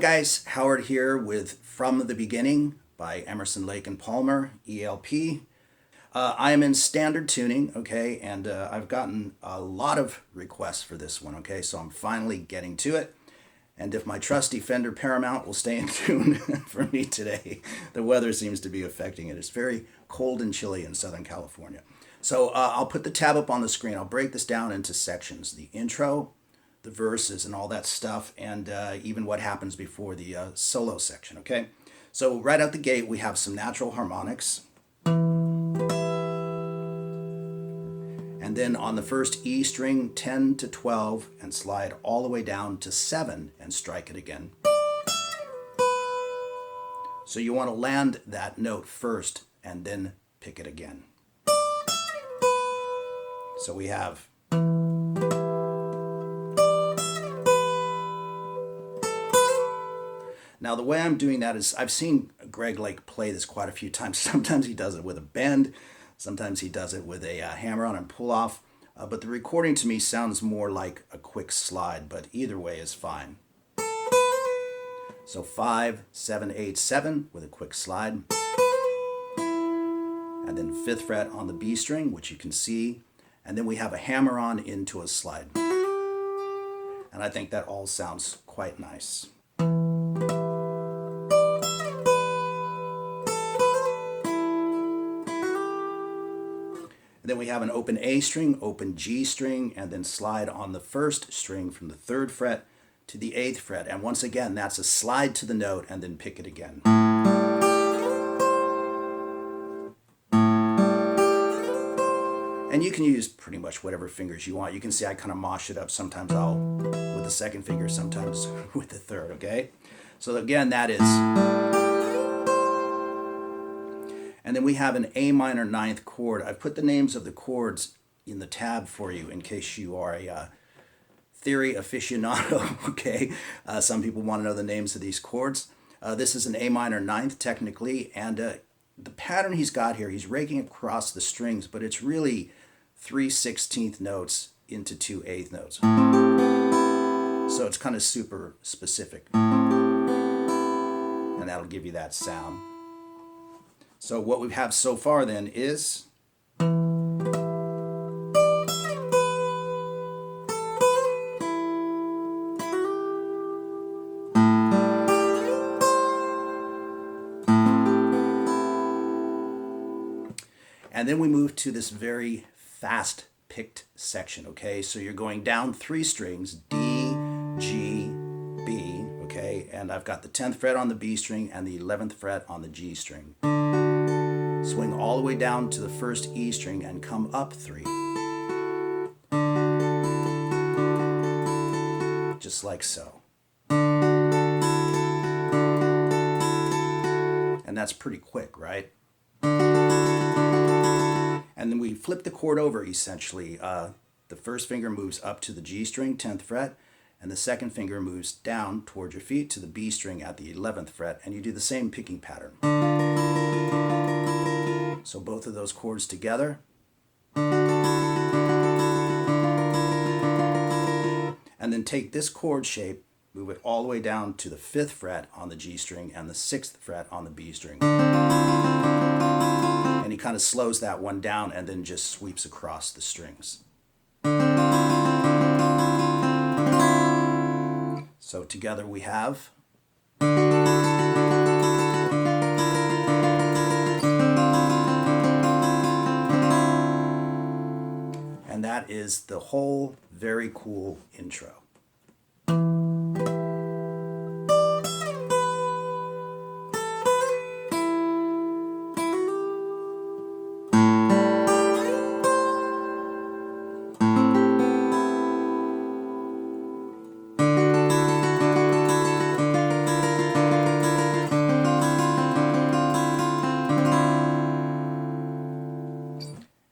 guys, Howard here with From the Beginning by Emerson, Lake and Palmer, ELP. I am in standard tuning, okay, and I've gotten a lot of requests for this one, okay, so I'm finally getting to it. And if my trusty Fender Paramount will stay in tune for me today, the weather seems to be affecting it. It's very cold and chilly in Southern California. So I'll put the tab up on the screen. I'll break this down into sections: the intro, the verses, and all that stuff, and even what happens before the solo section, okay? So right out the gate, we have some natural harmonics. And then on the first E string, 10 to 12, and slide all the way down to 7 and strike it again. So you want to land that note first and then pick it again. So we have now, the way I'm doing that is I've seen Greg Lake play this quite a few times. Sometimes he does it with a bend. Sometimes he does it with a hammer-on and pull-off. But the recording to me sounds more like a quick slide, but either way is fine. So 5, 7, 8, 7 with a quick slide. And then 5th fret on the B string, which you can see. And then we have a hammer-on into a slide. And I think that all sounds quite nice. And then we have an open A string, open G string, and then slide on the first string from the 3rd fret to the 8th fret. And once again, that's a slide to the note and then pick it again. And you can use pretty much whatever fingers you want. You can see I kind of mosh it up. Sometimes I'll with the 2nd finger, sometimes with the 3rd, okay? So again, that is. And then we have an A minor 9th chord. I've put the names of the chords in the tab for you in case you are a theory aficionado, okay? Some people want to know the names of these chords. This is an A minor 9th technically, and the pattern he's got here, he's raking across the strings, but it's really 3 16th notes into 2 8th notes. So it's kind of super specific. And that'll give you that sound. So what we have so far then is and then we move to this very fast picked section, okay? So you're going down 3 strings, D, G, B, okay? And I've got the 10th fret on the B string and the 11th fret on the G string. Swing all the way down to the first E string and come up 3. Just like so. And that's pretty quick, right? And then we flip the chord over essentially. The first finger moves up to the G string, 10th fret, and the 2nd finger moves down towards your feet to the B string at the 11th fret, and you do the same picking pattern. So both of those chords together. And then take this chord shape, move it all the way down to the 5th fret on the G string and the 6th fret on the B string. And he kind of slows that one down and then just sweeps across the strings. So together we have. And that is the whole very cool intro.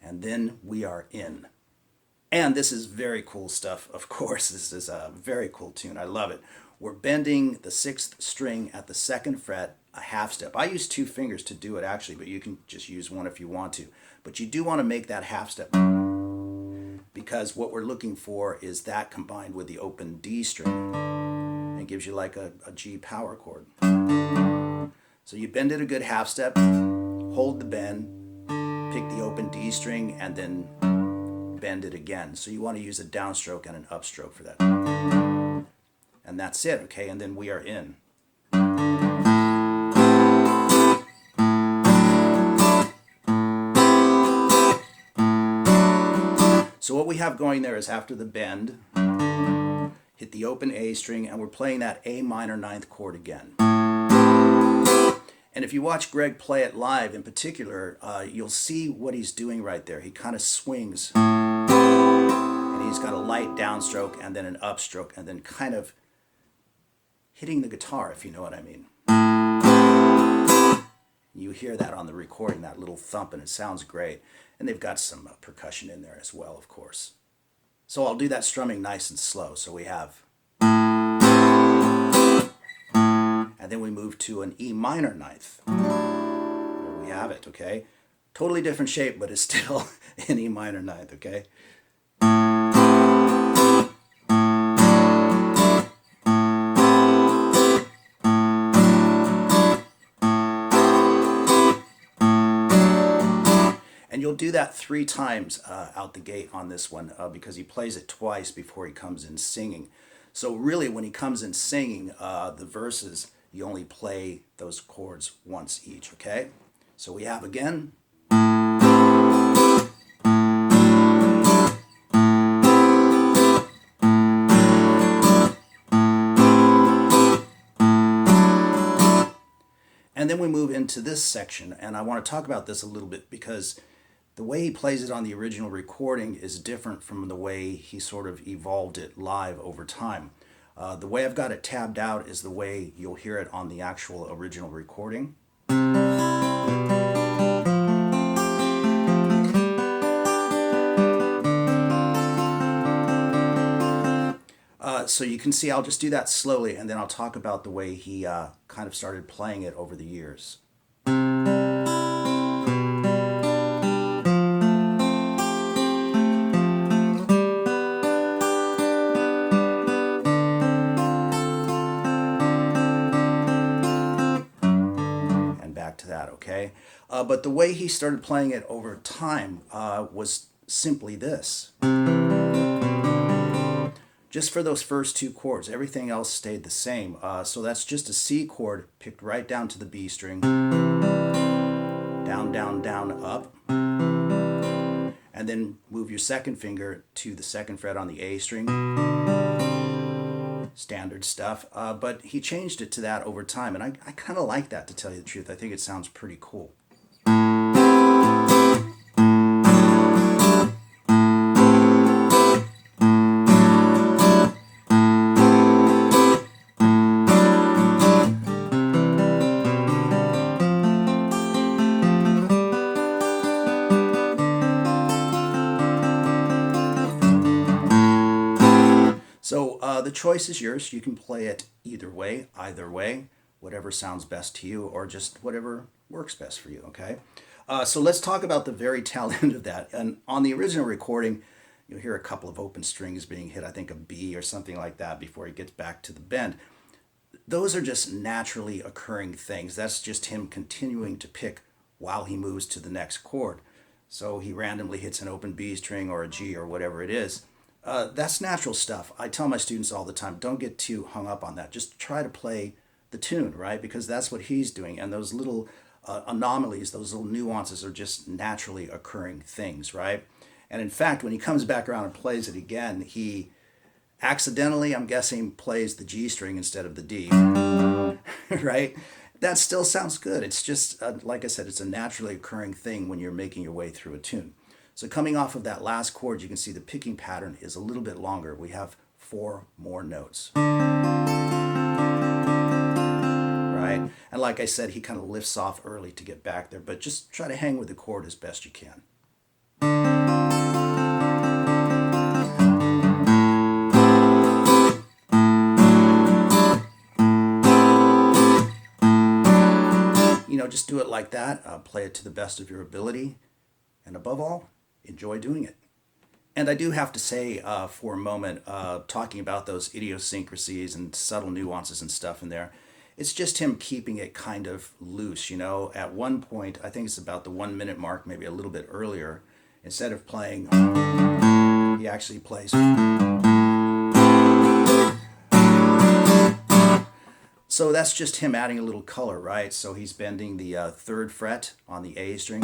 And then we are in. And this is very cool stuff, of course. This is a very cool tune. I love it. We're bending the 6th string at the 2nd fret a half step. I use 2 fingers to do it actually, but you can just use 1 if you want to. But you do want to make that half step because what we're looking for is that combined with the open D string. It gives you like a G power chord. So you bend it a good half step, hold the bend, pick the open D string, and then bend it again. So you want to use a downstroke and an upstroke for that. And that's it, okay? And then we are in. So what we have going there is after the bend, hit the open A string, and we're playing that A minor ninth chord again. And if you watch Greg play it live in particular, you'll see what he's doing right there. He kind of swings, and he's got a light downstroke and then an upstroke, and then kind of hitting the guitar, if you know what I mean. You hear that on the recording, that little thump, and it sounds great. And they've got some percussion in there as well, of course. So I'll do that strumming nice and slow. So we have, and then we move to an E minor ninth. There we have it, okay? Totally different shape, but it's still an E minor ninth, okay? And you'll do that 3 times out the gate on this one because he plays it twice before he comes in singing. So really when he comes in singing, the verses, you only play those chords once each, okay? So we have again. And then we move into this section, and I want to talk about this a little bit because the way he plays it on the original recording is different from the way he sort of evolved it live over time. The way I've got it tabbed out is the way you'll hear it on the actual original recording. So you can see I'll just do that slowly, and then I'll talk about the way he kind of started playing it over the years. To that, okay? But the way he started playing it over time was simply this. Just for those first 2 chords, everything else stayed the same. So that's just a C chord picked right down to the B string. Down, down, down, up. And then move your second finger to the 2nd fret on the A string. Standard stuff, but he changed it to that over time, and I kind of like that, to tell you the truth. I think it sounds pretty cool. So the choice is yours. You can play it either way, whatever sounds best to you, or just whatever works best for you, okay? So let's talk about the very tail end of that. And on the original recording, you'll hear a couple of open strings being hit, I think a B or something like that, before he gets back to the bend. Those are just naturally occurring things. That's just him continuing to pick while he moves to the next chord. So he randomly hits an open B string or a G or whatever it is. That's natural stuff. I tell my students all the time, don't get too hung up on that. Just try to play the tune, right? Because that's what he's doing. And those little anomalies, those little nuances are just naturally occurring things, right? And in fact, when he comes back around and plays it again, he accidentally, I'm guessing, plays the G string instead of the D, right? That still sounds good. It's just, like I said, it's a naturally occurring thing when you're making your way through a tune. So coming off of that last chord, you can see the picking pattern is a little bit longer. We have 4 more notes. Right? And like I said, he kind of lifts off early to get back there, but just try to hang with the chord as best you can. You know, just do it like that. Play it to the best of your ability. And above all, enjoy doing it. And I do have to say for a moment, talking about those idiosyncrasies and subtle nuances and stuff in there, it's just him keeping it kind of loose, you know. At one point, I think it's about the 1 minute mark, maybe a little bit earlier, instead of playing, he actually plays. So that's just him adding a little color, right? So he's bending the third fret on the A string,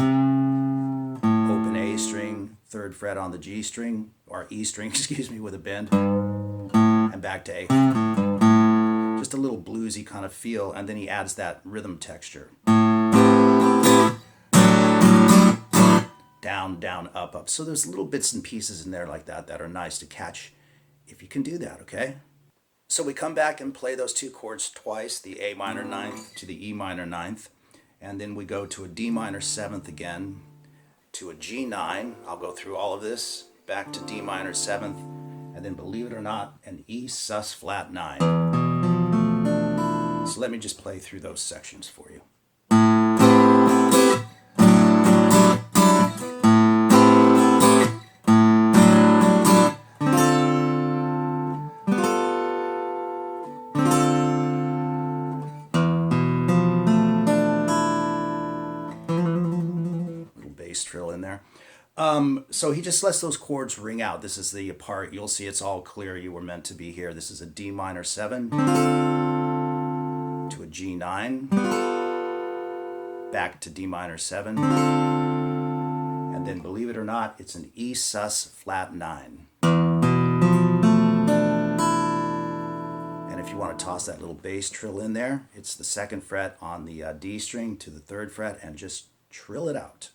open A string, third fret on the G string, or E string, excuse me, with a bend, and back to A. Just a little bluesy kind of feel, and then he adds that rhythm texture. Down, down, up, up. So there's little bits and pieces in there like that that are nice to catch if you can do that, okay? So we come back and play those two chords twice, the A minor ninth to the E minor ninth, and then we go to a D minor seventh again, to a G9. I'll go through all of this, back to D minor seventh, and then, believe it or not, an E sus flat 9. So let me just play through those sections for you. Bass trill in there. So he just lets those chords ring out. This is the part, you'll see it's all clear, you were meant to be here. This is a D minor 7 to a G9, back to D minor 7, and then, believe it or not, it's an E sus flat 9. And if you want to toss that little bass trill in there, it's the second fret on the D string to the third fret, and just trill it out.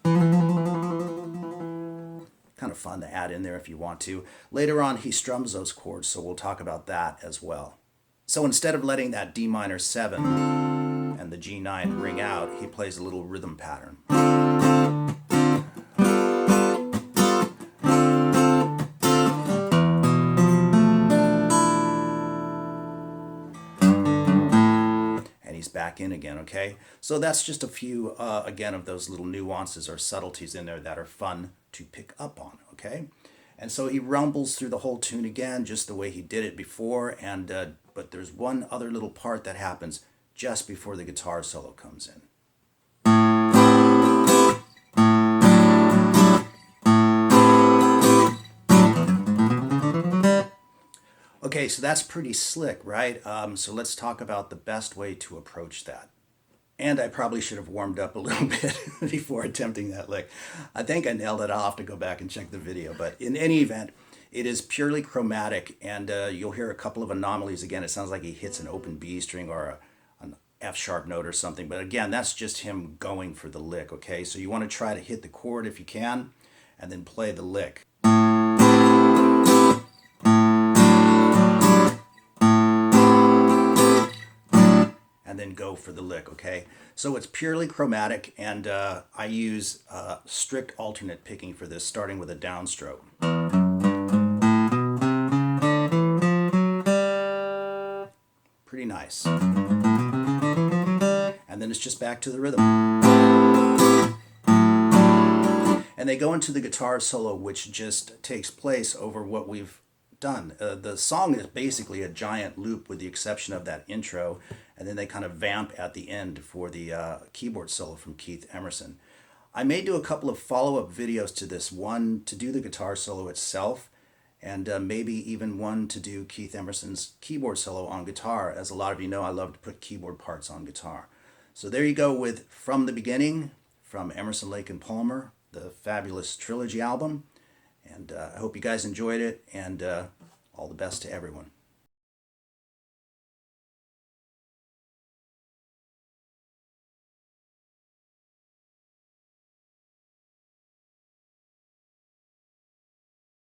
Kind of fun to add in there if you want to. Later on, he strums those chords, so we'll talk about that as well. So instead of letting that D minor 7 and the G9 ring out, he plays a little rhythm pattern. Back in again, okay? So that's just a few, again, of those little nuances or subtleties in there that are fun to pick up on, okay? And so he rumbles through the whole tune again, just the way he did it before, and but there's one other little part that happens just before the guitar solo comes in. Okay, so that's pretty slick, right? So let's talk about the best way to approach that. And I probably should have warmed up a little bit before attempting that lick. I think I nailed it. I'll have to go back and check the video. But in any event, it is purely chromatic, and you'll hear a couple of anomalies. Again, it sounds like he hits an open B string or an F sharp note or something. But again, that's just him going for the lick, okay? So you want to try to hit the chord if you can, and then play the lick. And then go for the lick, okay? So it's purely chromatic, and I use strict alternate picking for this, starting with a downstroke. Pretty nice. And then it's just back to the rhythm. And they go into the guitar solo, which just takes place over what we've done. The song is basically a giant loop with the exception of that intro, and then they kind of vamp at the end for the keyboard solo from Keith Emerson. I may do a couple of follow-up videos to this, one to do the guitar solo itself, and maybe even one to do Keith Emerson's keyboard solo on guitar. As a lot of you know, I love to put keyboard parts on guitar. So there you go with From the Beginning from Emerson, Lake and Palmer, the fabulous trilogy album. And I hope you guys enjoyed it, and all the best to everyone.